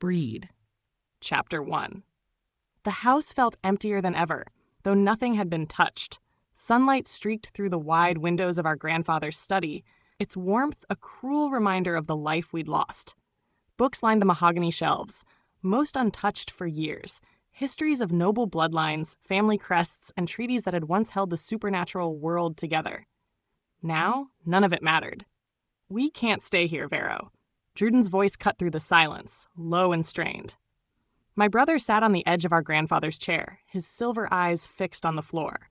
Breed. Chapter 1. The house felt emptier than ever, though nothing had been touched. Sunlight streaked through the wide windows of our grandfather's study, its warmth a cruel reminder of the life we'd lost. Books lined the mahogany shelves, most untouched for years, histories of noble bloodlines, family crests, and treaties that had once held the supernatural world together. Now, none of it mattered. "We can't stay here, Vero." Druden's voice cut through the silence, low and strained. My brother sat on the edge of our grandfather's chair, his silver eyes fixed on the floor.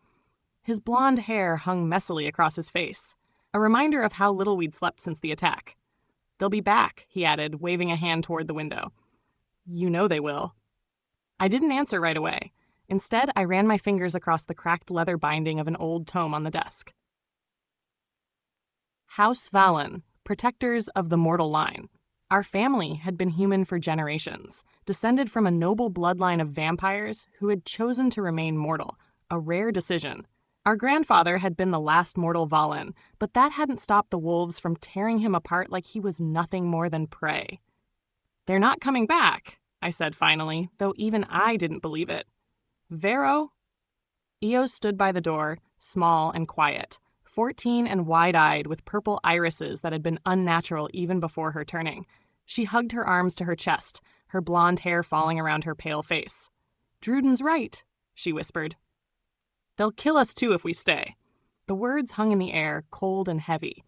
His blonde hair hung messily across his face, a reminder of how little we'd slept since the attack. "They'll be back," he added, waving a hand toward the window. "You know they will." I didn't answer right away. Instead, I ran my fingers across the cracked leather binding of an old tome on the desk. House Valen, protectors of the mortal line. Our family had been human for generations, descended from a noble bloodline of vampires who had chosen to remain mortal, a rare decision. Our grandfather had been the last mortal Valen, but that hadn't stopped the wolves from tearing him apart like he was nothing more than prey. "They're not coming back," I said finally, though even I didn't believe it. "Vero?" Eos stood by the door, small and quiet, 14 and wide-eyed with purple irises that had been unnatural even before her turning. She hugged her arms to her chest, her blonde hair falling around her pale face. "Druden's right," she whispered. "They'll kill us too if we stay." The words hung in the air, cold and heavy.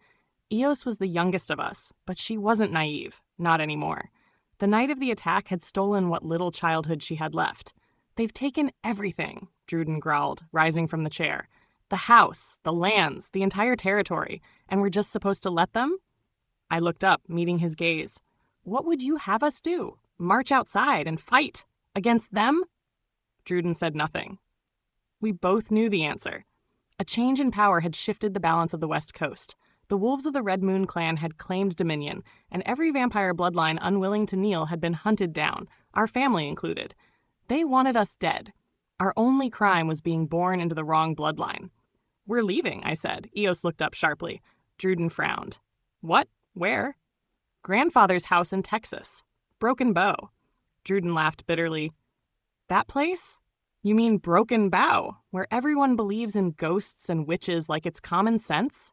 Eos was the youngest of us, but she wasn't naive, not anymore. The night of the attack had stolen what little childhood she had left. "They've taken everything," Druden growled, rising from the chair. "The house, the lands, the entire territory, and we're just supposed to let them?" I looked up, meeting his gaze. "What would you have us do? March outside and fight? Against them?" Druden said nothing. We both knew the answer. A change in power had shifted the balance of the West Coast. The wolves of the Red Moon clan had claimed dominion, and every vampire bloodline unwilling to kneel had been hunted down, our family included. They wanted us dead. Our only crime was being born into the wrong bloodline. "We're leaving," I said. Eos looked up sharply. Druden frowned. "What? Where?" "Grandfather's house in Texas. Broken Bow." Druden laughed bitterly. "That place? You mean Broken Bow, where everyone believes in ghosts and witches like it's common sense?"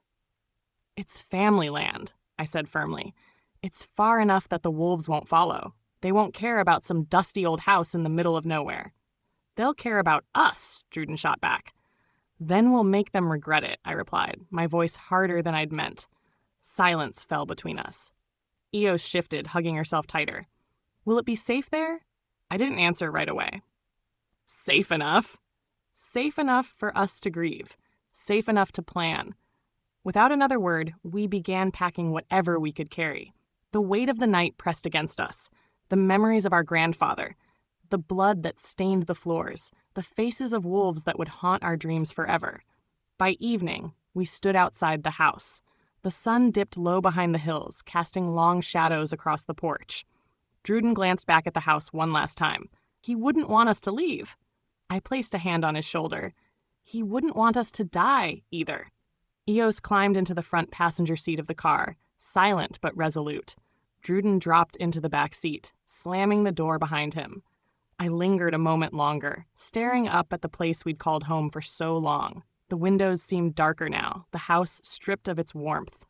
"It's family land," I said firmly. "It's far enough that the wolves won't follow. They won't care about some dusty old house in the middle of nowhere." "They'll care about us," Druden shot back. "Then we'll make them regret it," I replied, my voice harder than I'd meant. Silence fell between us. Eos shifted, hugging herself tighter. "Will it be safe there?" I didn't answer right away. "Safe enough." "Safe enough for us to grieve. Safe enough to plan." Without another word, we began packing whatever we could carry. The weight of the night pressed against us. The memories of our grandfather. The blood that stained the floors. The faces of wolves that would haunt our dreams forever. By evening, we stood outside the house. The sun dipped low behind the hills, casting long shadows across the porch. Druden glanced back at the house one last time. He wouldn't want us to leave. I placed a hand on his shoulder. He wouldn't want us to die, either. Eos climbed into the front passenger seat of the car, silent but resolute. Druden dropped into the back seat, slamming the door behind him. I lingered a moment longer, staring up at the place we'd called home for so long. The windows seemed darker now, the house stripped of its warmth.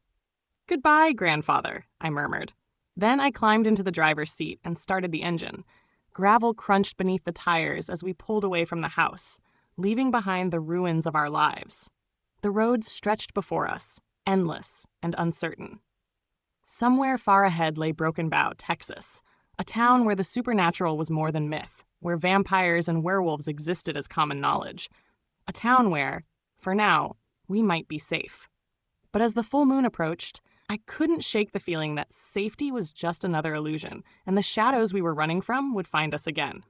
"Goodbye, grandfather," I murmured. Then I climbed into the driver's seat and started the engine. Gravel crunched beneath the tires as we pulled away from the house, leaving behind the ruins of our lives. The road stretched before us, endless and uncertain. Somewhere far ahead lay Broken Bow, Texas, a town where the supernatural was more than myth, where vampires and werewolves existed as common knowledge. A town where, for now, we might be safe. But as the full moon approached, I couldn't shake the feeling that safety was just another illusion, and the shadows we were running from would find us again.